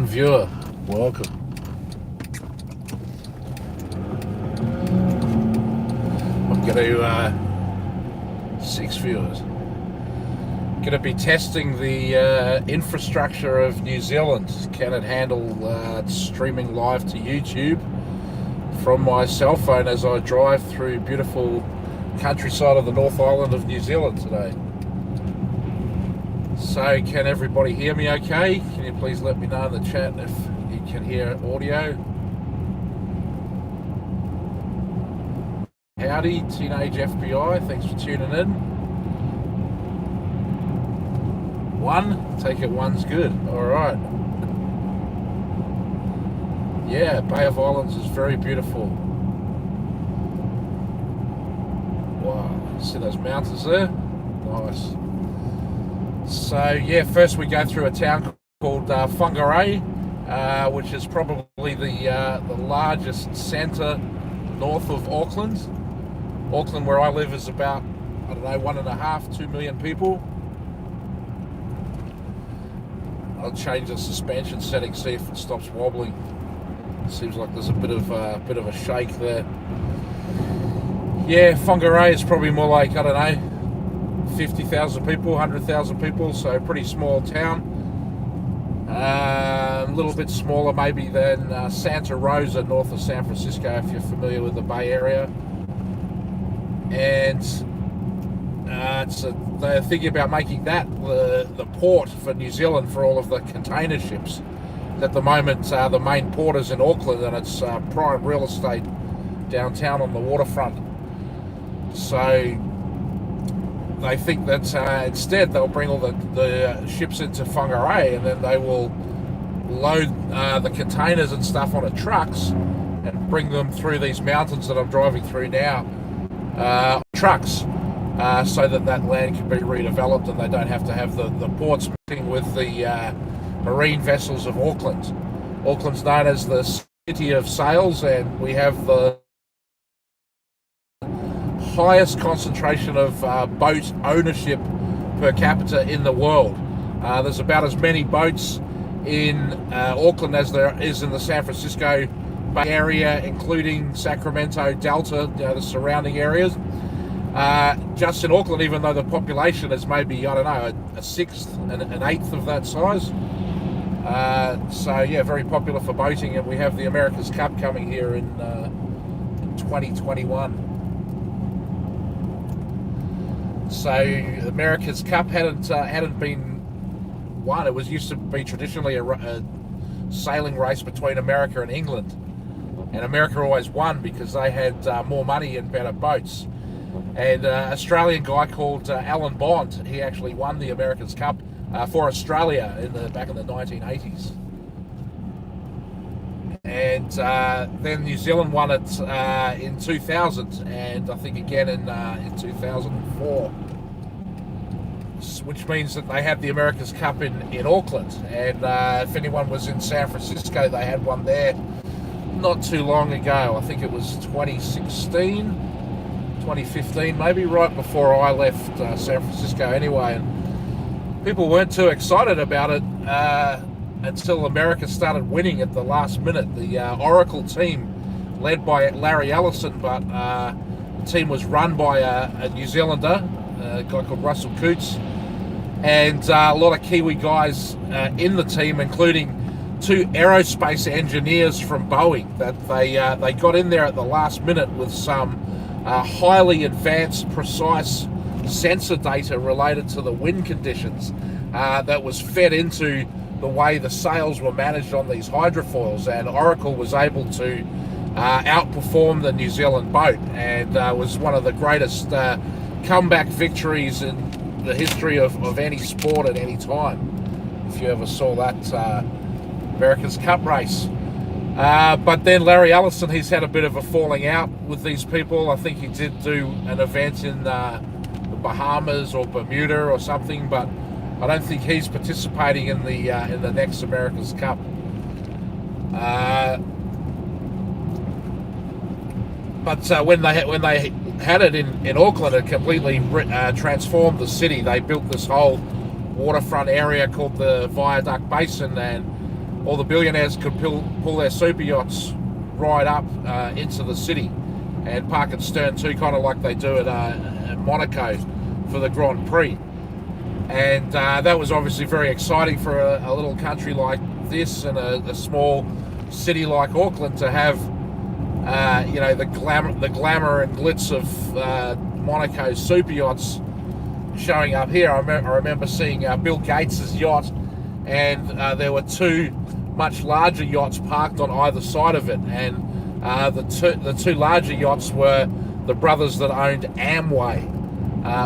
One viewer, welcome. I'm going to, 6 viewers. Going to be testing the infrastructure of New Zealand. Can it handle streaming live to YouTube from my cell phone as I drive through beautiful countryside of the North Island of New Zealand today? So can everybody hear me okay? Can you please let me know in the chat if you can hear audio? Howdy, Teenage FBI, thanks for tuning in. One, take it one's good, alright. Yeah, Bay of Islands is very beautiful. Wow, see those mountains there? Nice. So yeah, first we go through a town called Whangarei, which is probably the largest centre north of Auckland. Auckland, where I live, is about, I don't know, 1.5, 2 million people. I'll change the suspension setting, see if it stops wobbling. Seems like there's a bit of a shake there. Yeah, Whangarei is probably more like, I don't know, 50,000 people, 100,000 people, so pretty small town. A little bit smaller maybe than Santa Rosa, north of San Francisco, if you're familiar with the Bay Area. And they're thinking about making that the port for New Zealand for all of the container ships. At the moment, the main port is in Auckland, and it's prime real estate downtown on the waterfront. So they think that instead they'll bring all the ships into Whangarei, and then they will load the containers and stuff onto trucks and bring them through these mountains that I'm driving through now, trucks, so that land can be redeveloped and they don't have to have the ports meeting with the marine vessels of Auckland. Auckland's known as the city of sails, and we have the highest concentration of boat ownership per capita in the world. There's about as many boats in Auckland as there is in the San Francisco Bay Area, including Sacramento, Delta, the surrounding areas. Just in Auckland, even though the population is maybe, I don't know, a sixth and an eighth of that size. So yeah, very popular for boating, and we have the America's Cup coming here in 2021. So America's Cup hadn't been won. It used to be traditionally a sailing race between America and England, and America always won because they had more money and better boats. And an Australian guy called Alan Bond, he actually won the America's Cup for Australia back in the 1980s. And then New Zealand won it in 2000, and I think again in 2004, which means that they had the America's Cup in Auckland. And if anyone was in San Francisco, they had one there not too long ago. I think it was 2016, 2015, maybe right before I left San Francisco anyway. And people weren't too excited about it until America started winning at the last minute. The Oracle team, led by Larry Ellison, but the team was run by a New Zealander, a guy called Russell Coots, and a lot of Kiwi guys in the team, including 2 aerospace engineers from Boeing. That they got in there at the last minute with some highly advanced, precise sensor data related to the wind conditions that was fed into the way the sails were managed on these hydrofoils, and Oracle was able to outperform the New Zealand boat, and was one of the greatest comeback victories in the history of any sport at any time, if you ever saw that America's Cup race. But then Larry Ellison, he's had a bit of a falling out with these people. I think he did do an event in the Bahamas or Bermuda or something, but I don't think he's participating in the next America's Cup. But when they had it in Auckland, it completely transformed the city. They built this whole waterfront area called the Viaduct Basin, and all the billionaires could pull their super yachts right up into the city and park at stern too, kind of like they do at Monaco for the Grand Prix. And that was obviously very exciting for a little country like this and a small city like Auckland to have, the glamour and glitz of Monaco's super yachts showing up here. I remember seeing Bill Gates's yacht, and there were two much larger yachts parked on either side of it, and the two larger yachts were the brothers that owned Amway,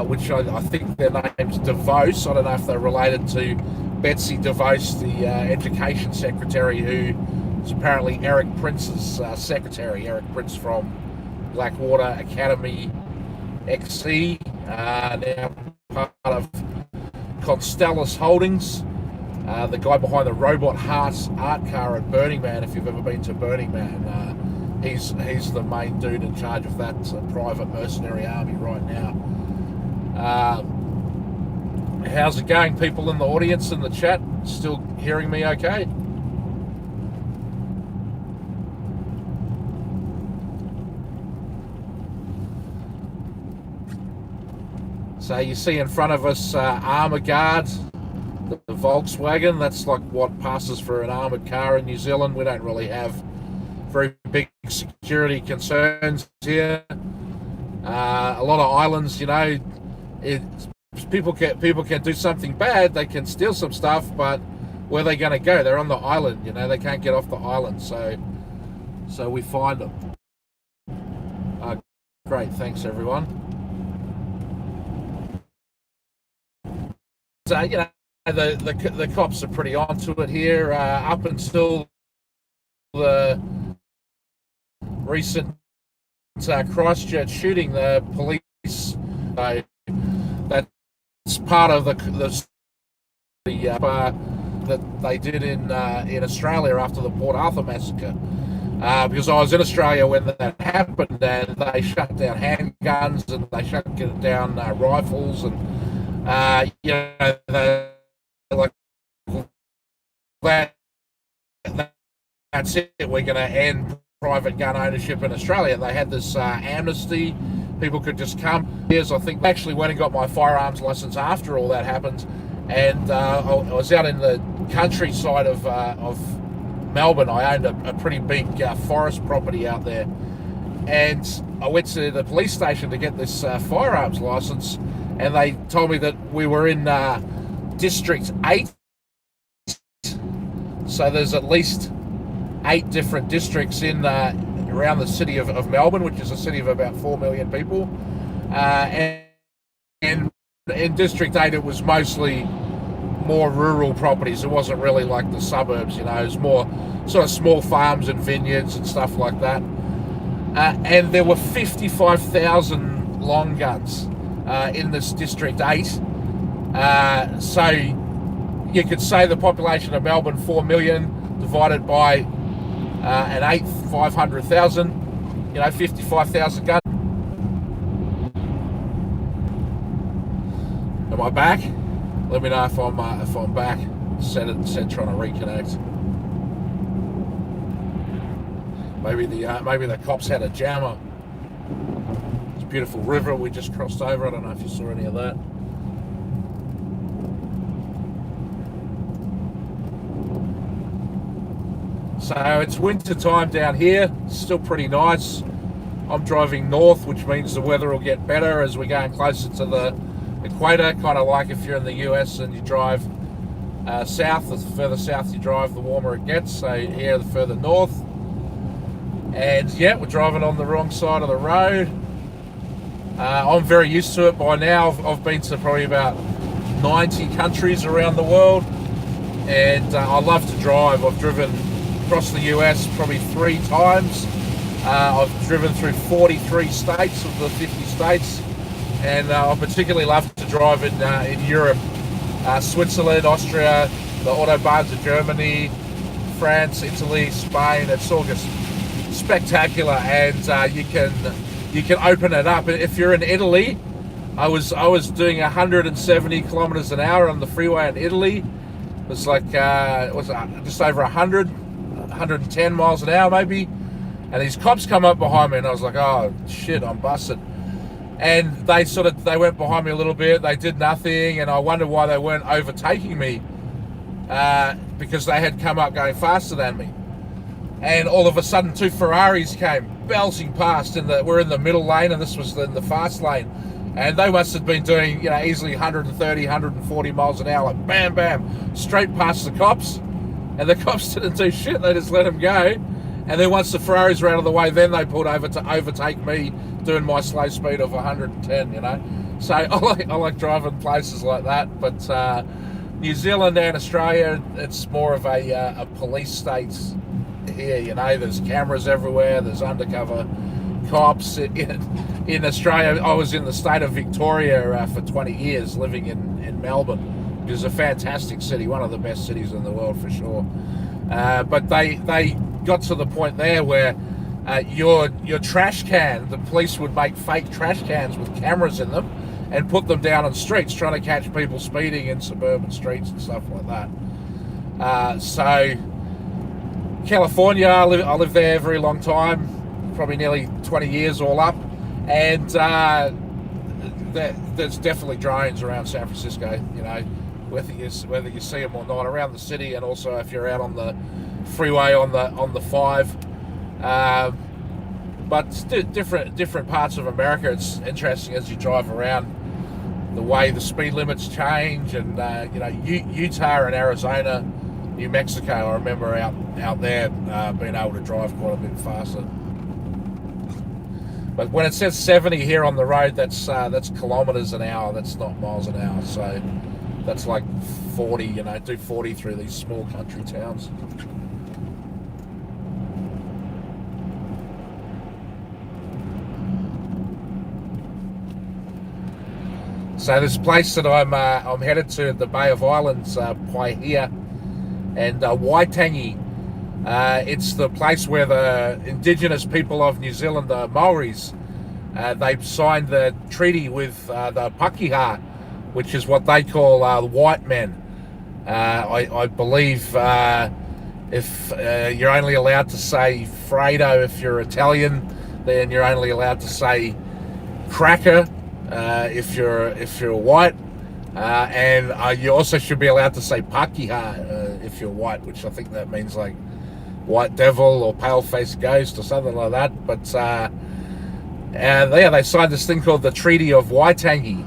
which I think their name's DeVos. I don't know if they're related to Betsy DeVos, the education secretary, who is apparently Eric Prince's secretary. Eric Prince from Blackwater Academy XE, now part of Constellus Holdings. The guy behind the Robot Hearts art car at Burning Man, if you've ever been to Burning Man, he's the main dude in charge of that private mercenary army right now. How's it going, people in the audience, in the chat? Still hearing me okay? So you see in front of us Armour Guard, the Volkswagen. That's like what passes for an armoured car in New Zealand. We don't really have very big security concerns here. A lot of islands, people can do something bad. They can steal some stuff, but where are they going to go? They're on the island. They can't get off the island. So we find them. Great, thanks everyone. So the cops are pretty onto it here. Up until the recent Christchurch shooting, the police, that's part of the that they did in Australia after the Port Arthur massacre. Because I was in Australia when that happened, and they shut down handguns and they shut down rifles, and like that's it. We're going to end private gun ownership in Australia. They had this amnesty. People could just come. Yes, I think I actually went and got my firearms license after all that happened, and I was out in the countryside of Melbourne. I owned a pretty big forest property out there, and I went to the police station to get this firearms license, and they told me that we were in District 8. So there's at least 8 different districts in around the city of Melbourne, which is a city of about 4 million people. And in District 8, it was mostly more rural properties. It wasn't really like the suburbs, it was more sort of small farms and vineyards and stuff like that. And there were 55,000 long guns in this District 8. So you could say the population of Melbourne, 4 million, divided by an eighth, 500,000, 55,000 guns. Am I back? Let me know if I'm back. Said trying to reconnect. Maybe the cops had a jammer. It's a beautiful river we just crossed over. I don't know if you saw any of that. So it's winter time down here. It's still pretty nice. I'm driving north, which means the weather will get better as we're going closer to the equator. Kind of like if you're in the US and you drive south. The further south you drive, the warmer it gets. So here, the further north. And yeah, we're driving on the wrong side of the road. I'm very used to it by now. I've been to probably about 90 countries around the world, and I love to drive. I've driven across the US probably 3 times. I've driven through 43 states of the 50 states, and I particularly love to drive in Europe, Switzerland, Austria, the autobahns of Germany, France, Italy, Spain. It's all just spectacular, and you can open it up. If you're in Italy, I was doing 170 kilometers an hour on the freeway in Italy, was like was just over 100, 110 miles an hour maybe, and these cops come up behind me, and I was like, oh shit, I'm busted. And they went behind me a little bit. They did nothing, and I wondered why they weren't overtaking me, because they had come up going faster than me. And all of a sudden, two Ferraris came belting past. We're in the middle lane, and this was in the fast lane. And they must have been doing, easily 130, 140 miles an hour, like bam, bam, straight past the cops. And the cops didn't do shit. They just let them go. And then once the Ferraris were out of the way, then they pulled over to overtake me, doing my slow speed of 110, So I like driving places like that. But New Zealand and Australia, it's more of a police state here, there's cameras everywhere, there's undercover cops. In Australia, I was in the state of Victoria for 20 years, living in Melbourne, which is a fantastic city, one of the best cities in the world for sure. But they got to the point there where your trash can, the police would make fake trash cans with cameras in them and put them down on streets, trying to catch people speeding in suburban streets and stuff like that. So California, I lived there a very long time, probably nearly 20 years all up, and there's definitely drones around San Francisco, whether you see them or not, around the city, and also if you're out on the freeway on the 5. But different parts of America, it's interesting as you drive around the way the speed limits change, and Utah and Arizona, New Mexico, I remember out there being able to drive quite a bit faster. But when it says 70 here on the road, that's kilometers an hour. That's not miles an hour. So that's like 40. Do 40 through these small country towns. So this place that I'm headed to, the Bay of Islands, Paihia and Waitangi. It's the place where the indigenous people of New Zealand, the Maoris, they signed the treaty with the Pakeha, which is what they call the white men. I believe if you're only allowed to say Fredo if you're Italian, then you're only allowed to say cracker if you're white. And you also should be allowed to say Pakeha if you're white, which I think that means like white devil or pale-faced ghost or something like that. But they signed this thing called the Treaty of Waitangi,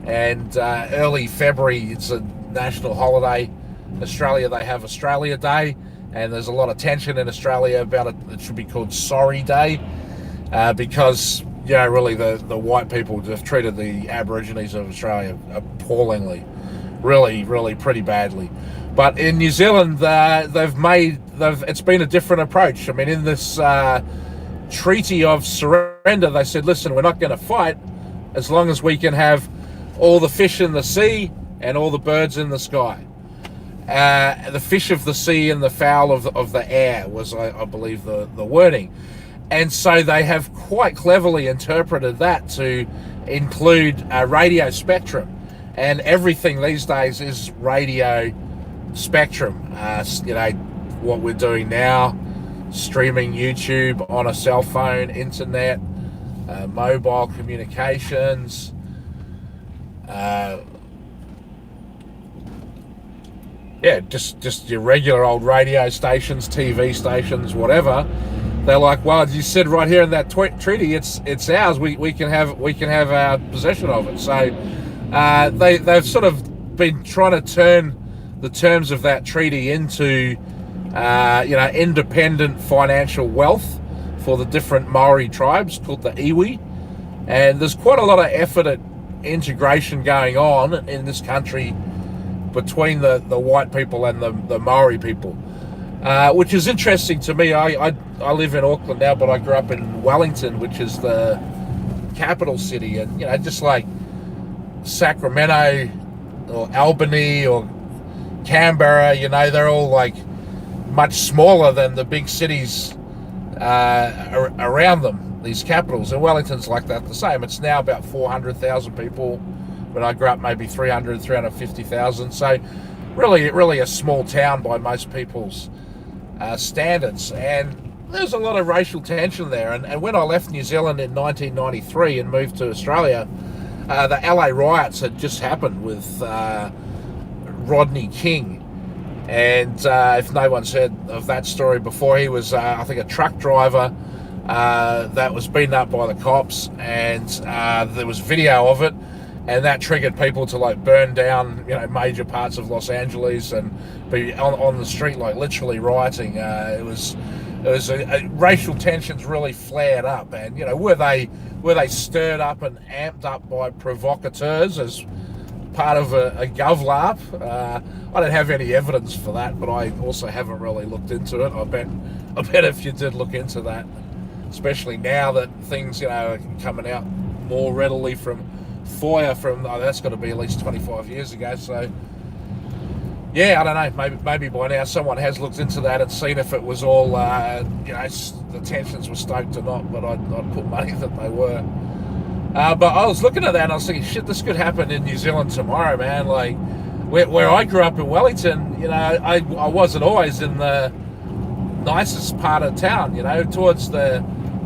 and early February, it's a national holiday. In Australia, they have Australia Day, and there's a lot of tension in Australia about it. It should be called Sorry Day, because really the white people have treated the Aborigines of Australia appallingly, really pretty badly. But in New Zealand, it's been a different approach. I mean, in this treaty of surrender, they said, listen, we're not going to fight as long as we can have all the fish in the sea and all the birds in the sky. The fish of the sea and the fowl of the air was, I believe, the wording. And so they have quite cleverly interpreted that to include radio spectrum. And everything these days is radio spectrum. What we're doing now, streaming YouTube on a cell phone, internet, mobile communications, just your regular old radio stations, TV stations, whatever. They're like, well, you said right here in that treaty, it's ours. We can have our possession of it. So they've sort of been trying to turn the terms of that treaty into independent financial wealth for the different Maori tribes called the iwi. And there's quite a lot of effort at integration going on in this country between the white people and the Maori people, which is interesting to me. I live in Auckland now, but I grew up in Wellington, which is the capital city, and just like Sacramento or Albany or Canberra, they're all like much smaller than the big cities around them, these capitals. And Wellington's like that the same. It's now about 400,000 people. When I grew up, maybe 300, 350,000. So really a small town by most people's standards, and there's a lot of racial tension there. And when I left New Zealand in 1993 and moved to Australia, the LA riots had just happened with Rodney King. And if no one's heard of that story before, he was, I think, a truck driver that was beaten up by the cops, and there was video of it, and that triggered people to like burn down, major parts of Los Angeles and be on the street, like literally rioting. It was racial tensions really flared up, and were they stirred up and amped up by provocateurs as part of a govlap? I don't have any evidence for that, but I also haven't really looked into it. I bet if you did look into that, especially now that things are coming out more readily from FOIA, that's got to be at least 25 years ago. So yeah, I don't know, maybe by now someone has looked into that and seen if it was all the tensions were stoked or not, but I'd put money that they were. But I was looking at that and I was thinking, shit, this could happen in New Zealand tomorrow, man. Like where I grew up in Wellington, I wasn't always in the nicest part of town. Towards the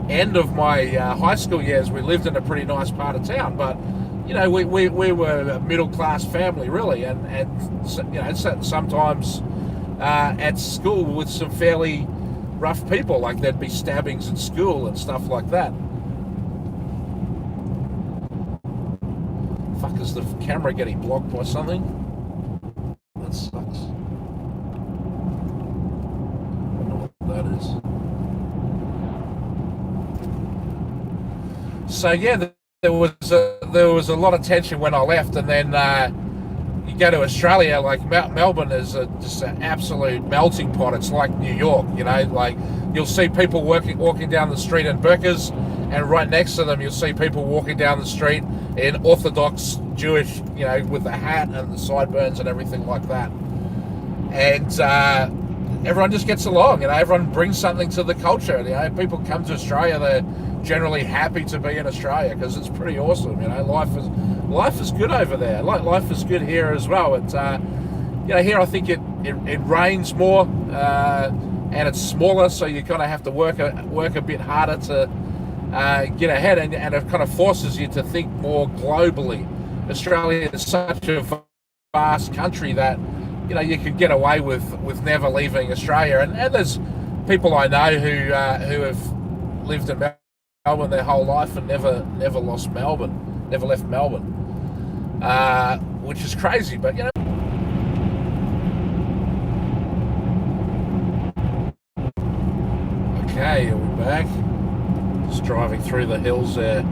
end of my high school years, we lived in a pretty nice part of town, but we were a middle class family, really, and sometimes at school with some fairly rough people, like there'd be stabbings in school and stuff like that. Fuck, is the camera getting blocked by something? That sucks. I don't know what that is. So yeah, there was a lot of tension when I left, and then you go to Australia, like Melbourne is just an absolute melting pot. It's like New York, like you'll see people walking down the street in burqas, and right next to them you'll see people walking down the street in Orthodox Jewish, with the hat and the sideburns and everything like that. And everyone just gets along, everyone brings something to the culture. People come to Australia, they're generally happy to be in Australia because it's pretty awesome. Life is good over there. Life is good here as well. It's here I think it rains more, and it's smaller, so you kind of have to work a bit harder to get ahead, and it kind of forces you to think more globally. Australia is such a vast country that you could get away with never leaving Australia, and there's people I know who have lived in Melbourne their whole life and never left Melbourne, which is crazy, but okay, are we back? Just driving through the hills there.